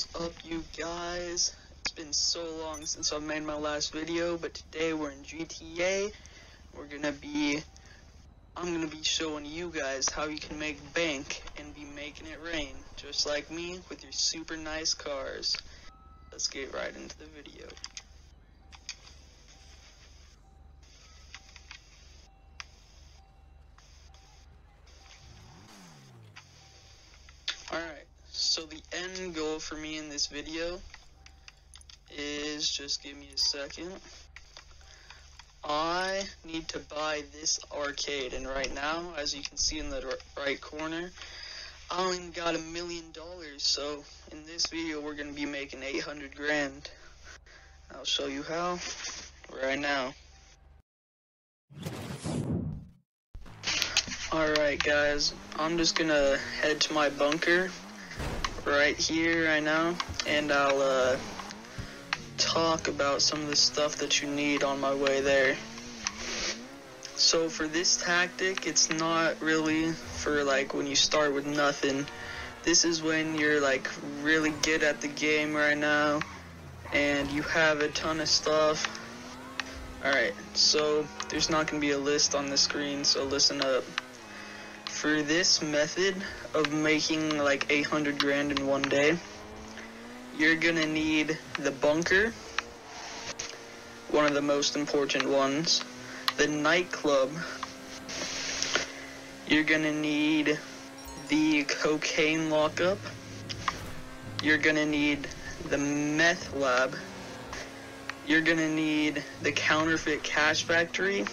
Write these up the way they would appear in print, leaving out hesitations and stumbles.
is up, you guys? It's been so long since I've made my last video, but today we're in GTA. I'm gonna be showing you guys how you can make bank and be making it rain, just like me with your super nice cars. Let's get right into the video. Alright, so the end goal for me in this video is, just give me a second, I need to buy this arcade, and right now, as you can see in the right corner, I only got $1 million, so in this video we're going to be making 800 grand. I'll show you how right now. Alright guys, I'm just gonna head to my bunker right here, right now, and I'll talk about some of the stuff that you need on my way there. So for this tactic, it's not really for like when you start with nothing. This is when you're like really good at the game right now and you have a ton of stuff. Alright, so there's not gonna be a list on the screen, so listen up. For this method of making like 800 grand in one day, you're gonna need the bunker, one of the most important ones, the nightclub, you're gonna need the cocaine lockup, you're gonna need the meth lab, you're gonna need the counterfeit cash factory,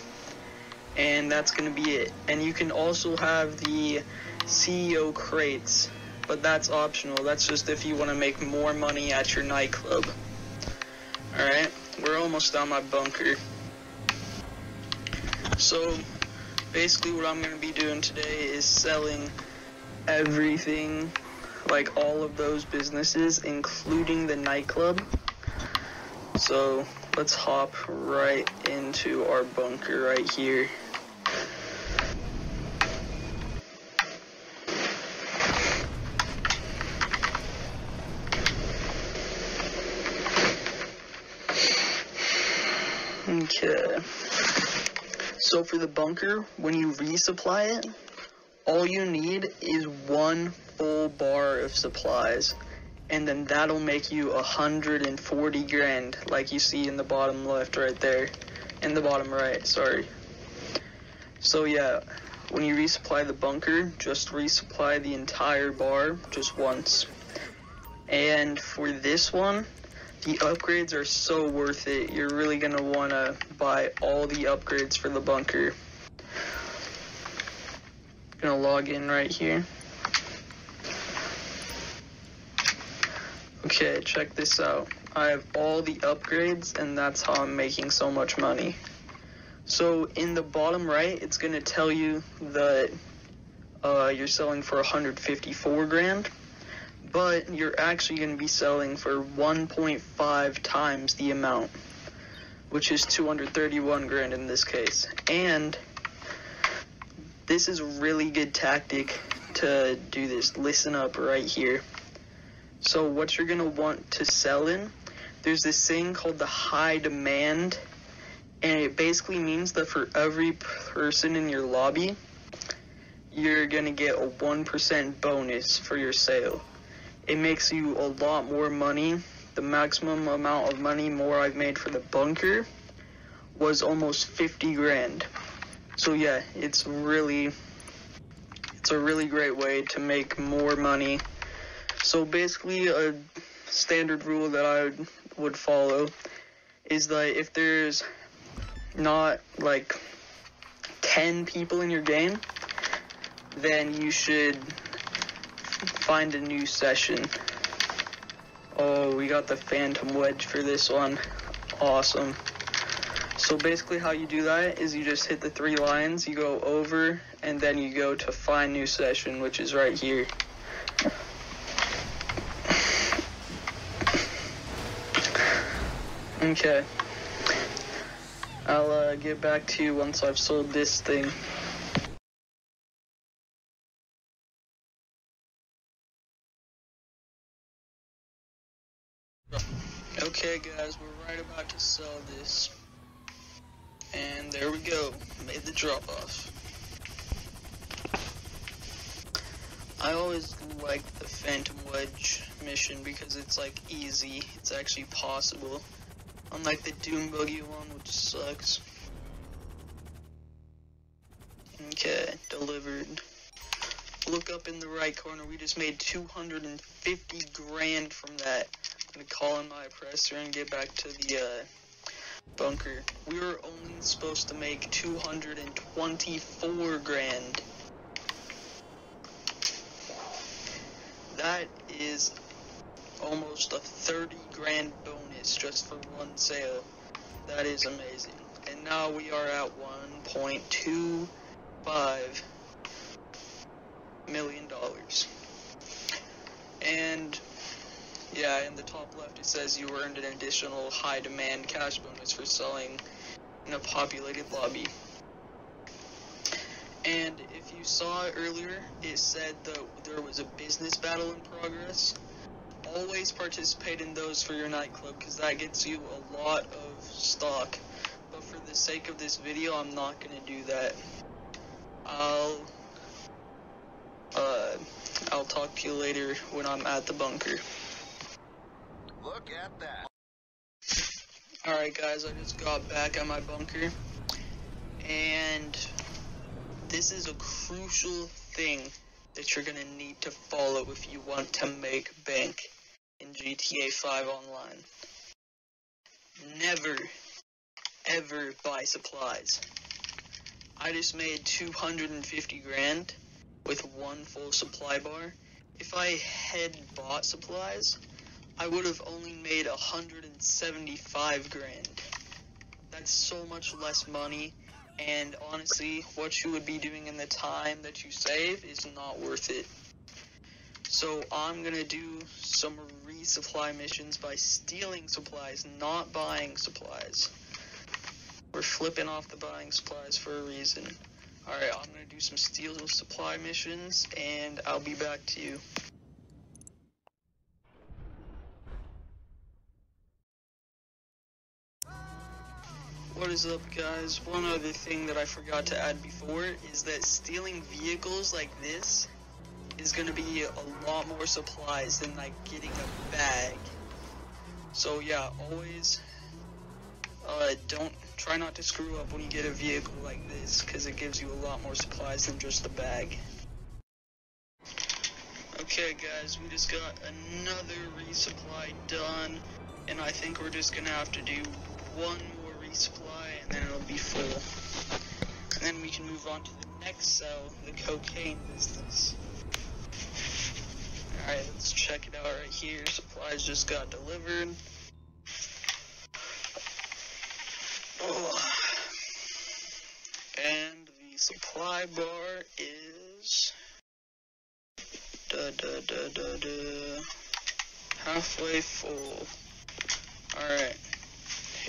and that's gonna be it. And you can also have the CEO crates, but that's optional. That's just if you want to make more money at your nightclub. Alright, we're almost on my bunker. So basically what I'm going to be doing today is selling everything, like all of those businesses, including the nightclub. So let's hop right into our bunker right here. Okay, so for the bunker, when you resupply it, all you need is one full bar of supplies, and then that'll make you 140 grand, like you see in the bottom left right there, in the bottom right, sorry. So yeah, when you resupply the bunker, just resupply the entire bar just once. And for this one, the upgrades are so worth it. You're really gonna wanna buy all the upgrades for the bunker. Gonna log in right here. Okay, check this out. I have all the upgrades, and that's how I'm making so much money. So in the bottom right, it's gonna tell you that you're selling for 154 grand. But you're actually going to be selling for 1.5 times the amount, which is 231 grand in this case. And this is a really good tactic to do this. Listen up right here. So what you're going to want to sell in, there's this thing called the high demand, and it basically means that for every person in your lobby, you're going to get a 1% bonus for your sale. It makes you a lot more money. The maximum amount of money more I've made for the bunker was almost 50 grand. So yeah, it's a really great way to make more money. So basically a standard rule that I would follow is that if there's not like 10 people in your game, then you should find a new session. Oh, we got the phantom wedge for this one. Awesome. So basically how you do that is you just hit the 3 lines, you go over, and then you go to find new session, which is right here. Okay. I'll get back to you once I've sold this thing. Okay guys, we're right about to sell this. And there we go, made the drop off. I always like the Phantom Wedge mission because it's like easy, it's actually possible. Unlike the Doom Buggy one, which sucks. Okay, delivered. Look up in the right corner, we just made 250 grand from that. I'm gonna call in my oppressor and get back to the bunker. We were only supposed to make 224 grand. That is almost a 30 grand bonus just for one sale. That is amazing. And now we are at $1.25 million. And yeah, in the top left it says you earned an additional high demand cash bonus for selling in a populated lobby. And if you saw it earlier, it said that there was a business battle in progress. Always participate in those for your nightclub, because that gets you a lot of stock. But for the sake of this video, I'm not going to do that. I'll talk to you later when I'm at the bunker. Look at that. Alright guys, I just got back at my bunker. And this is a crucial thing that you're going to need to follow if you want to make bank in GTA 5 Online. Never, ever buy supplies. I just made 250 grand with one full supply bar. If I had bought supplies, I would have only made 175 grand. That's so much less money. And honestly, what you would be doing in the time that you save is not worth it. So I'm gonna do some resupply missions by stealing supplies, not buying supplies. We're flipping off the buying supplies for a reason. Alright, I'm gonna do some steal supply missions, and I'll be back to you. What is up guys? One other thing that I forgot to add before is that stealing vehicles like this is going to be a lot more supplies than like getting a bag. So yeah, always try not to screw up when you get a vehicle like this, because it gives you a lot more supplies than just a bag. Okay guys, we just got another resupply done, and I think we're just going to have to do one more resupply and then it'll be full. And then we can move on to the next cell, the cocaine business. Alright, let's check it out right here. Supplies just got delivered. Oh. And the supply bar is halfway full. Alright.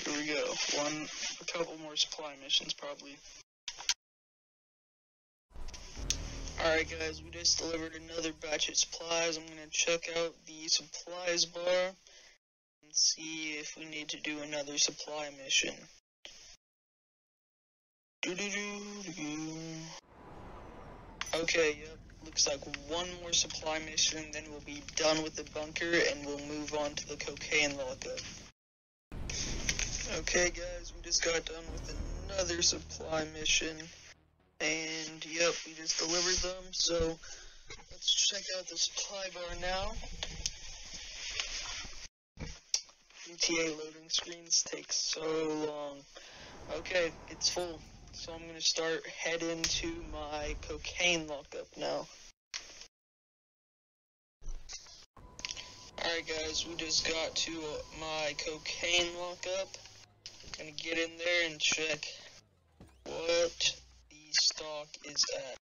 Here we go. A couple more supply missions, probably. Alright guys, we just delivered another batch of supplies. I'm gonna check out the supplies bar and see if we need to do another supply mission. Okay, yep. Looks like one more supply mission, then we'll be done with the bunker and we'll move on to the cocaine lockup. Okay guys, we just got done with another supply mission, and yep, we just delivered them, so let's check out the supply bar now. GTA loading screens take so long. Okay, it's full, so I'm gonna start heading to my cocaine lockup now. Alright guys, we just got to my cocaine lockup. Gonna get in there and check what the stock is at.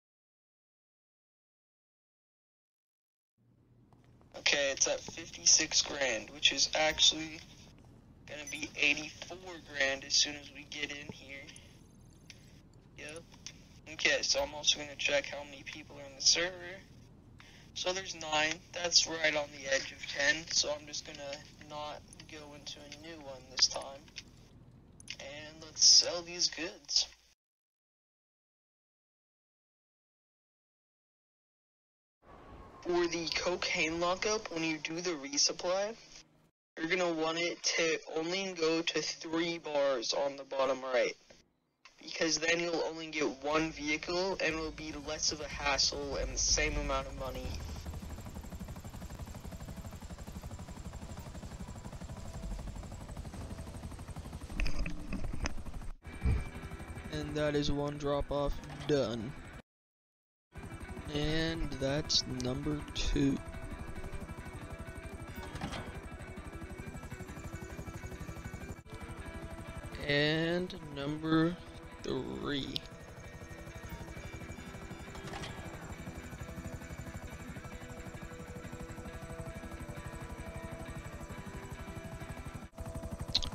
Okay, it's at 56 grand, which is actually gonna be 84 grand as soon as we get in here. Yep. Okay, so I'm also gonna check how many people are in the server. So there's 9. That's right on the edge of 10, so I'm just gonna not go into a new one this time. And let's sell these goods. For the cocaine lockup, when you do the resupply, you're gonna want it to only go to 3 bars on the bottom right. Because then you'll only get 1 vehicle and it'll be less of a hassle and the same amount of money. And that is 1 drop off done. And that's number 2. And number 3.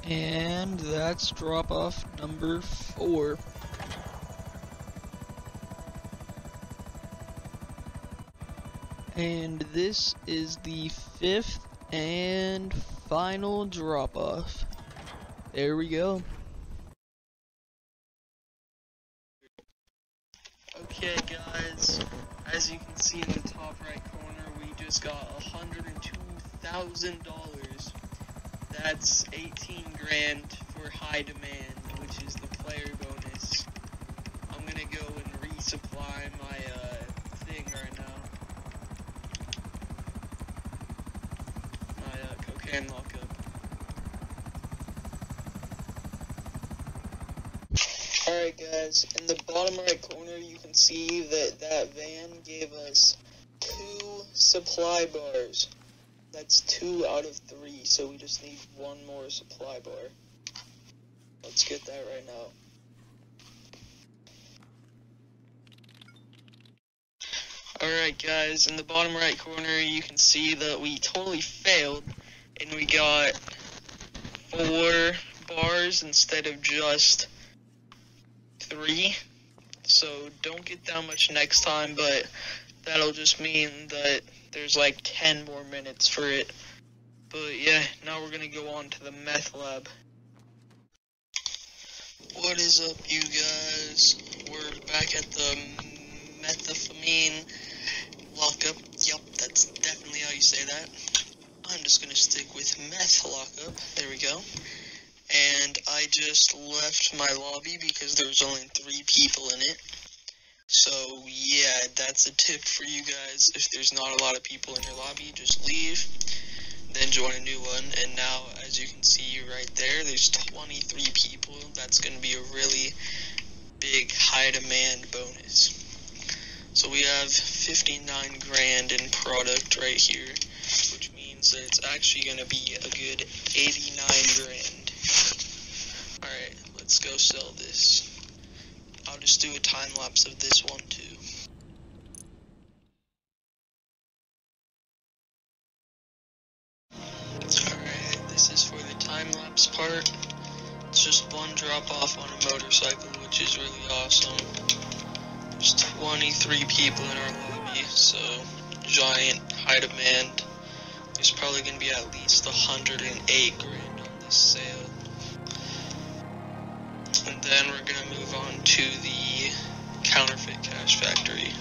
And that's drop off number 4. And this is the 5th and final drop off. There we go. Okay guys, as you can see in the top right corner, we just got $102,000. That's 18 grand for high demand, which is the player bonus. I'm gonna go and resupply my thing right now. My cocaine lockup. Alright guys, in the bottom right corner you can see that that van gave us 2 supply bars. That's 2 out of 3, so we just need 1 more supply bar. Let's get that right now. Alright guys, in the bottom right corner you can see that we totally failed and we got 4 bars instead of just 3. So don't get that much next time, but that'll just mean that there's like 10 more minutes for it. But yeah, now we're gonna go on to the Meth Lab. What is up, you guys? We're back at the methamphetamine lockup. Yup, that's definitely how you say that. I'm just gonna stick with meth lockup. There we go. And I just left my lobby because there was only 3 people in it. So yeah, that's a tip for you guys. If there's not a lot of people in your lobby, just leave, then join a new one. And now, as you can see right there, there's 23 people. That's going to be a really big high demand bonus. So we have 59 grand in product right here, which means that it's actually going to be a good 89 grand. Alright, let's go sell this. I'll just do a time lapse of this one too. Alright, this is for the time lapse part. It's just 1 drop off on a motorcycle, which is really awesome. There's 23 people in our lobby, so giant high demand. There's probably going to be at least 108 grand on this sale. And then we're going to move on to the Counterfeit Cash Factory.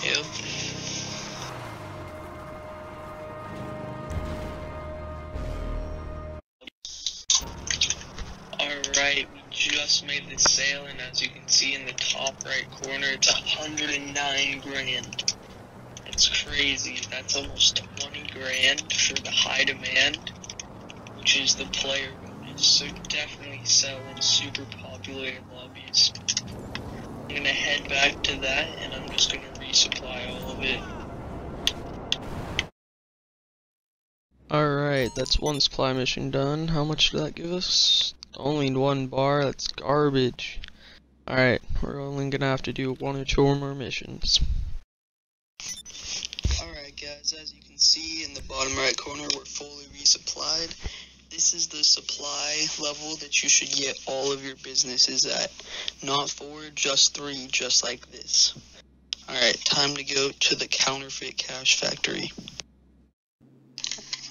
Yep. Alright, we just made this sale, and as you can see in the top right corner, it's 109 grand. It's crazy. That's almost 20 grand for the high demand, which is the player bonus. So definitely selling super popular in lobbies. I'm gonna head back to that and I'm just gonna resupply all of it. Alright, that's 1 supply mission done. How much did that give us? Only 1 bar, that's garbage. Alright, we're only gonna have to do 1 or 2 more missions. Alright guys, as you can see in the bottom right corner, we're fully resupplied. This is the supply level that you should get all of your businesses at. Not 4, just 3, just like this. Alright, time to go to the Counterfeit Cash Factory.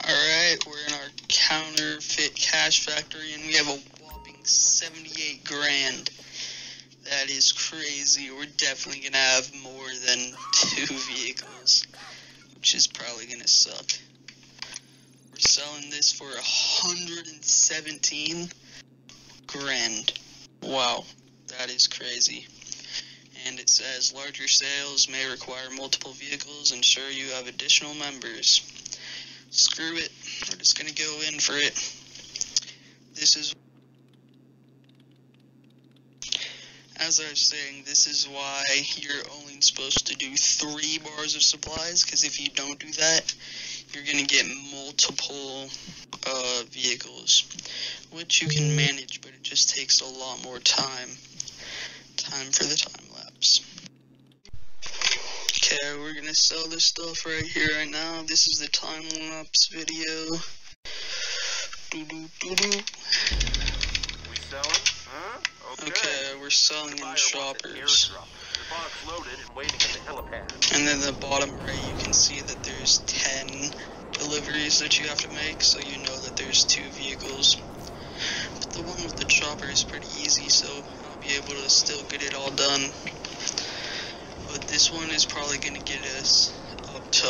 Alright, we're in our Counterfeit Cash Factory, and we have a whopping 78 grand. That is crazy. We're definitely gonna have more than 2 vehicles, which is probably gonna suck. We're selling this for 117 grand. Wow, that is crazy. And it says larger sales may require multiple vehicles. Ensure you have additional members. Screw it. We're just gonna go in for it. This is, as I was saying, this is why you're only supposed to do 3 bars of supplies, because if you don't do that, you're gonna get multiple vehicles, which you can manage, but it just takes a lot more time. Time for the time lapse. Okay, we're gonna sell this stuff right here, right now. This is the time lapse video. We selling? Huh? Okay, we're selling in shoppers. And then the bottom right, you can see that there's 10 deliveries that you have to make, so you know that there's 2 vehicles. But the one with the chopper is pretty easy, so I'll be able to still get it all done. But this one is probably going to get us up to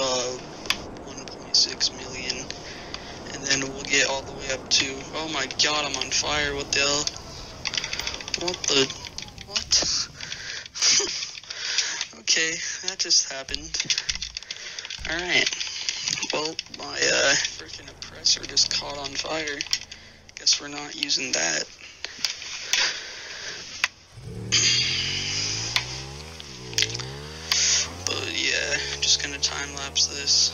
1.6 million. And then we'll get all the way up to, oh my god, I'm on fire, what the hell? What? Okay, that just happened. Alright. Well, my freaking oppressor just caught on fire. Guess we're not using that. But yeah, I'm just gonna time lapse this.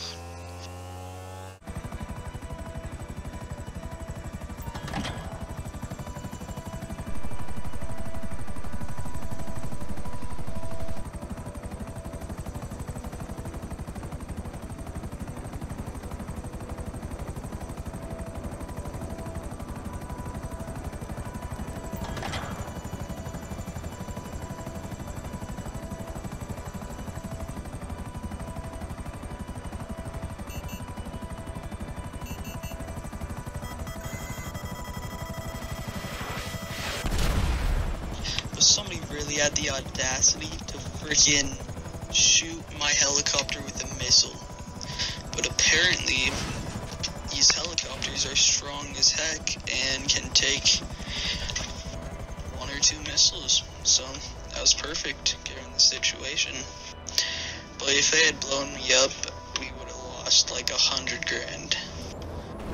Somebody really had the audacity to freaking shoot my helicopter with a missile. But apparently, these helicopters are strong as heck and can take 1 or 2 missiles. So, that was perfect, given the situation. But if they had blown me up, we would have lost like 100 grand.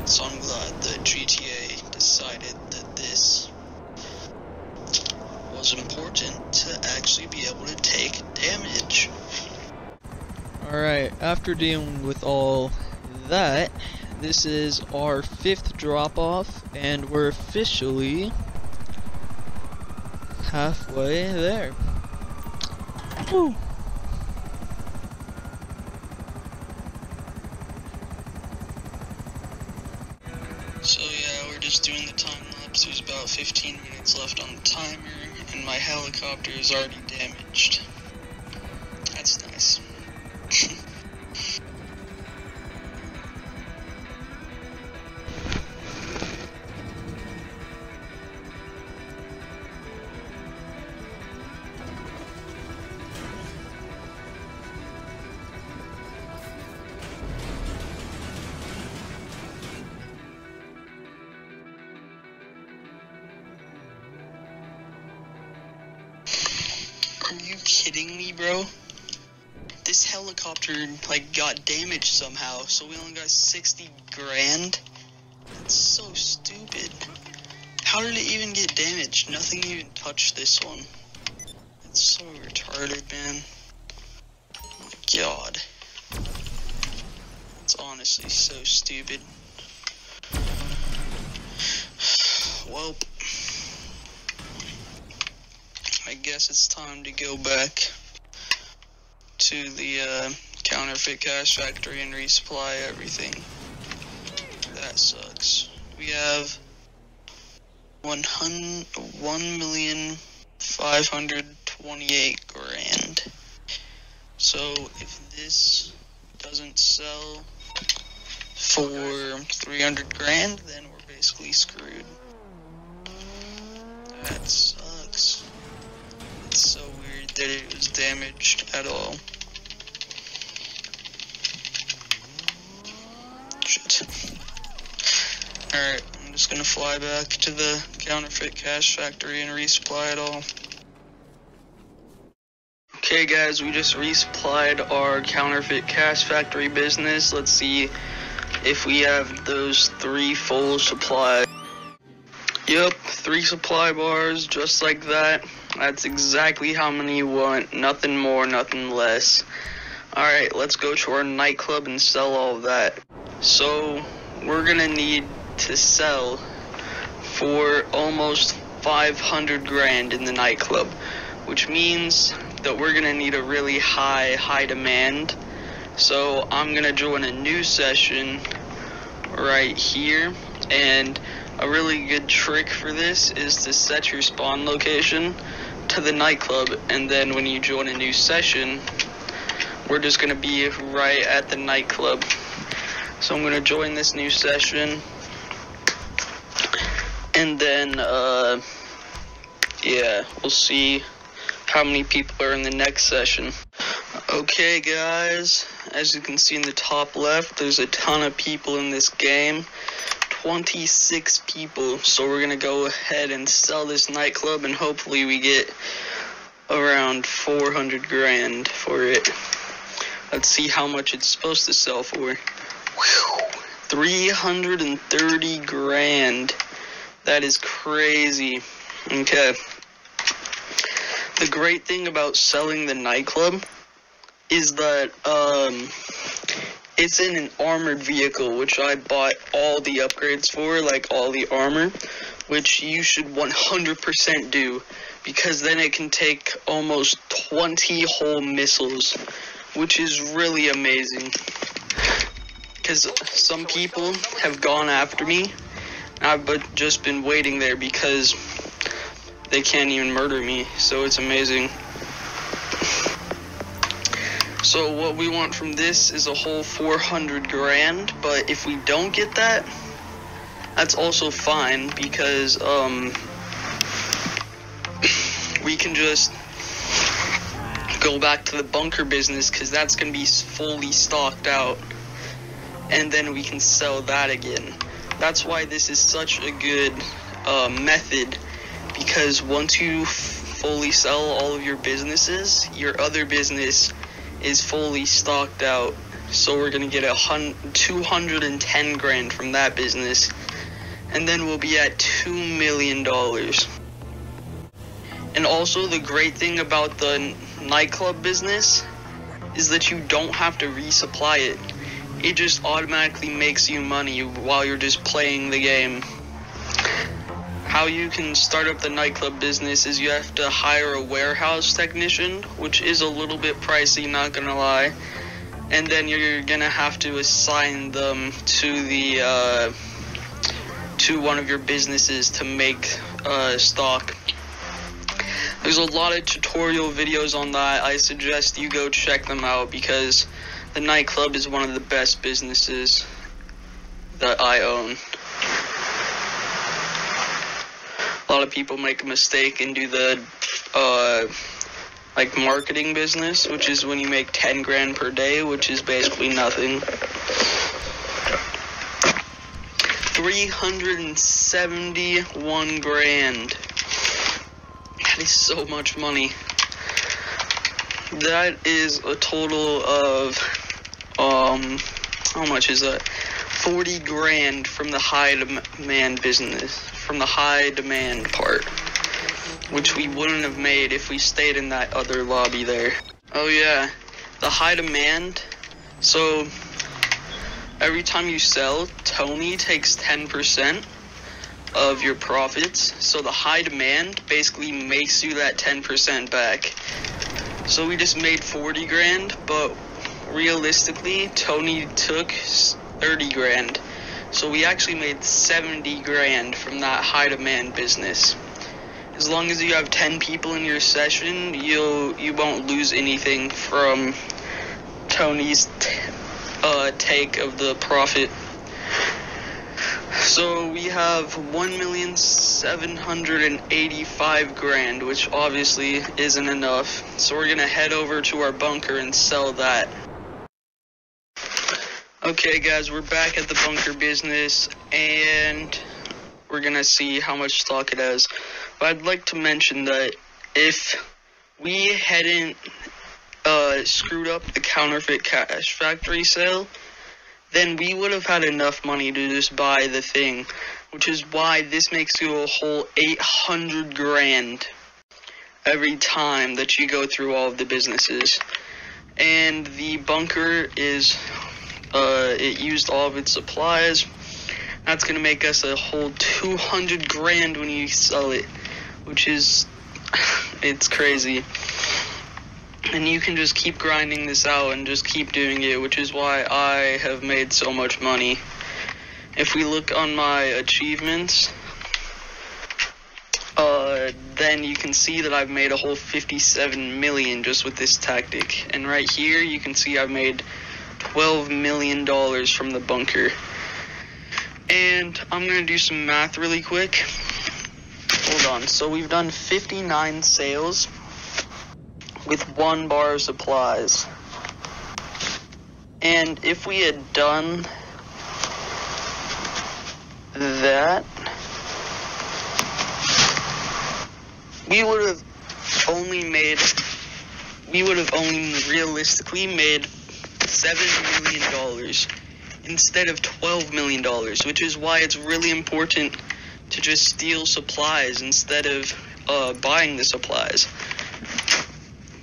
So I'm glad the GTA decided that this was important to actually be able to take damage. Alright, after dealing with all that, this is our 5th drop off, and we're officially halfway there. Woo! So yeah, we're just doing the time lapse. There's about 15 minutes left on the timer, and my helicopter is already damaged. That's nice. Are you kidding me, bro? This helicopter, like, got damaged somehow, so we only got 60 grand? That's so stupid. How did it even get damaged? Nothing even touched this one. That's so retarded, man. Oh my god. It's honestly so stupid. Well, I guess it's time to go back to the Counterfeit Cash Factory and resupply everything. That sucks. We have 1,528 grand. So if this doesn't sell for 300 grand, then we're basically screwed. That sucks. It's so weird that it was damaged at all. Shit. Alright, I'm just gonna fly back to the Counterfeit cash factory and resupply it all. Okay guys, we just resupplied our Counterfeit cash factory business. Let's see if we have those 3 full supplies. Yep, 3 supply bars, just like that. That's exactly how many you want. Nothing more, nothing less. Alright, let's go to our nightclub and sell all of that. So, we're gonna need to sell for almost 500 grand in the nightclub, which means that we're gonna need a really high demand. So I'm gonna join a new session right here, and a really good trick for this is to set your spawn location to the nightclub, and then when you join a new session, we're just gonna be right at the nightclub. So I'm gonna join this new session, and then yeah, we'll see how many people are in the next session. Okay guys, as you can see in the top left, there's a ton of people in this game. 26 people. So we're gonna go ahead and sell this nightclub, and hopefully we get around 400 grand for it. Let's see how much it's supposed to sell for. Whew, 330 grand. That is crazy. Okay. The great thing about selling the nightclub is that it's in an armored vehicle, which I bought all the upgrades for, like all the armor, which you should 100% do, because then it can take almost 20 whole missiles, which is really amazing. Because some people have gone after me, and I've just been waiting there because they can't even murder me, so it's amazing. So what we want from this is a whole 400 grand, but if we don't get that, that's also fine, because we can just go back to the bunker business, because that's going to be fully stocked out, and then we can sell that again. That's why this is such a good method, because once you fully sell all of your businesses, your other business is fully stocked out. So we're gonna get 210 grand from that business, and then we'll be at $2 million. And also the great thing about the nightclub business is that you don't have to resupply it. It just automatically makes you money while you're just playing the game. How you can start up the nightclub business is you have to hire a warehouse technician, which is a little bit pricey, not gonna lie. And then you're gonna have to assign them to the to one of your businesses to make stock. There's a lot of tutorial videos on that. I suggest you go check them out, because the nightclub is one of the best businesses that I own. A lot of people make a mistake and do the like marketing business, which is when you make 10 grand per day, which is basically nothing. 371 grand. That is so much money. That is a total of how much is that? 40 grand from the high demand business, from the high demand part, which we wouldn't have made if we stayed in that other lobby there. Oh yeah, the high demand. So every time you sell, Tony takes 10% of your profits. So the high demand basically makes you that 10% back. So we just made 40 grand, but realistically, Tony took 30 grand. So we actually made 70 grand from that high demand business. As long as you have 10 people in your session, you won't lose anything from Tony's take of the profit. So we have 1,785,000, which obviously isn't enough. So we're gonna head over to our bunker and sell that. Okay guys, we're back at the bunker business and we're gonna see how much stock it has. But I'd like to mention that if we hadn't screwed up the Counterfeit Cash Factory sale, then we would have had enough money to just buy the thing, which is why this makes you a whole 800 grand every time that you go through all of the businesses. And the bunker is, it used all of its supplies. That's gonna make us a whole 200 grand when you sell it, which is, it's crazy. And you can just keep grinding this out and just keep doing it, which is why I have made so much money. If we look on my achievements, then you can see that I've made a whole 57 million just with this tactic. And right here, you can see I've made $12 million from the bunker. And I'm gonna do some math really quick. Hold on, so we've done 59 sales with 1 bar of supplies. And if we had done that, we would have only realistically made $7 million instead of $12 million, which is why it's really important to just steal supplies instead of buying the supplies.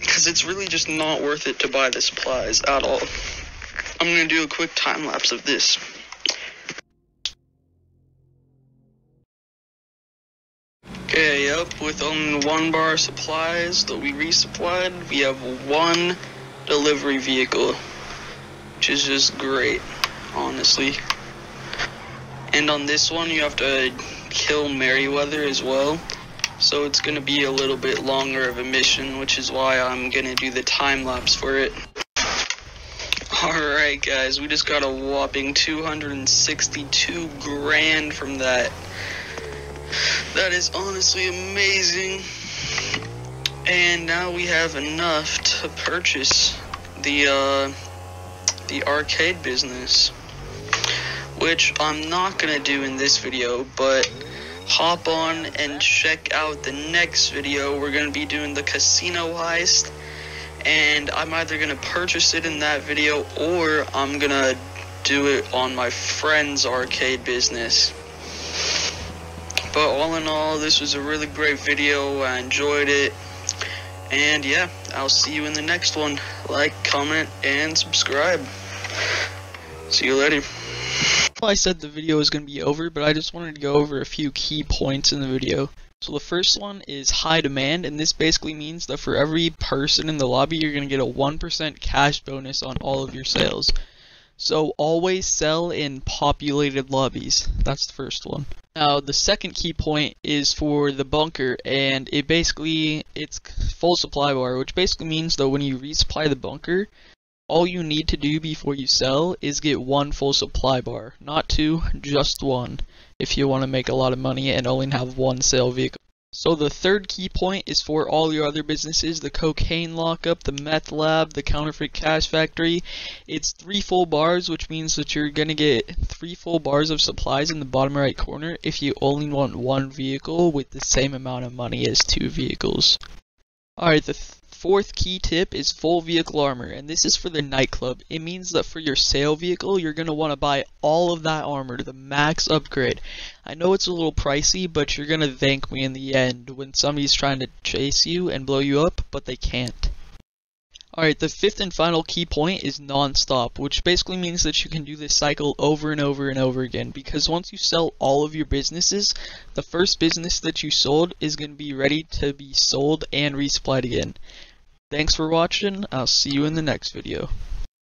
Because it's really just not worth it to buy the supplies at all. I'm going to do a quick time lapse of this. Okay, yep, with only 1 bar of supplies that we resupplied, we have 1 delivery vehicle, which is just great, honestly. And on this one, you have to kill Merryweather as well. So it's going to be a little bit longer of a mission, which is why I'm going to do the time lapse for it. Alright guys, we just got a whopping 262 grand from that. That is honestly amazing. And now we have enough to purchase the arcade business, which I'm not going to do in this video, but hop on and check out the next video. We're going to be doing the casino heist, and I'm either going to purchase it in that video or I'm going to do it on my friend's arcade business. But all in all, this was a really great video. I enjoyed it, and yeah, I'll see you in the next one. Like, comment, and subscribe. See you later. I said the video was going to be over, but I just wanted to go over a few key points in the video. So the first one is high demand, and this basically means that for every person in the lobby, you're going to get a 1% cash bonus on all of your sales. So always sell in populated lobbies. That's the first one. Now the second key point is for the bunker, and it's full supply bar, which basically means that when you resupply the bunker, all you need to do before you sell is get 1 full supply bar. Not 2, just 1, if you want to make a lot of money and only have 1 sale vehicle. So the third key point is for all your other businesses: the cocaine lockup, the meth lab, the counterfeit cash factory. It's 3 full bars, which means that you're going to get 3 full bars of supplies in the bottom right corner if you only want 1 vehicle with the same amount of money as 2 vehicles. Alright, the fourth key tip is full vehicle armor, and this is for the Nightclub. It means that for your sale vehicle, you're going to want to buy all of that armor to the max upgrade. I know it's a little pricey, but you're going to thank me in the end when somebody's trying to chase you and blow you up, but they can't. Alright, the 5th and final key point is non-stop, which basically means that you can do this cycle over and over and over again, because once you sell all of your businesses, the first business that you sold is going to be ready to be sold and resupplied again. Thanks for watching. I'll see you in the next video.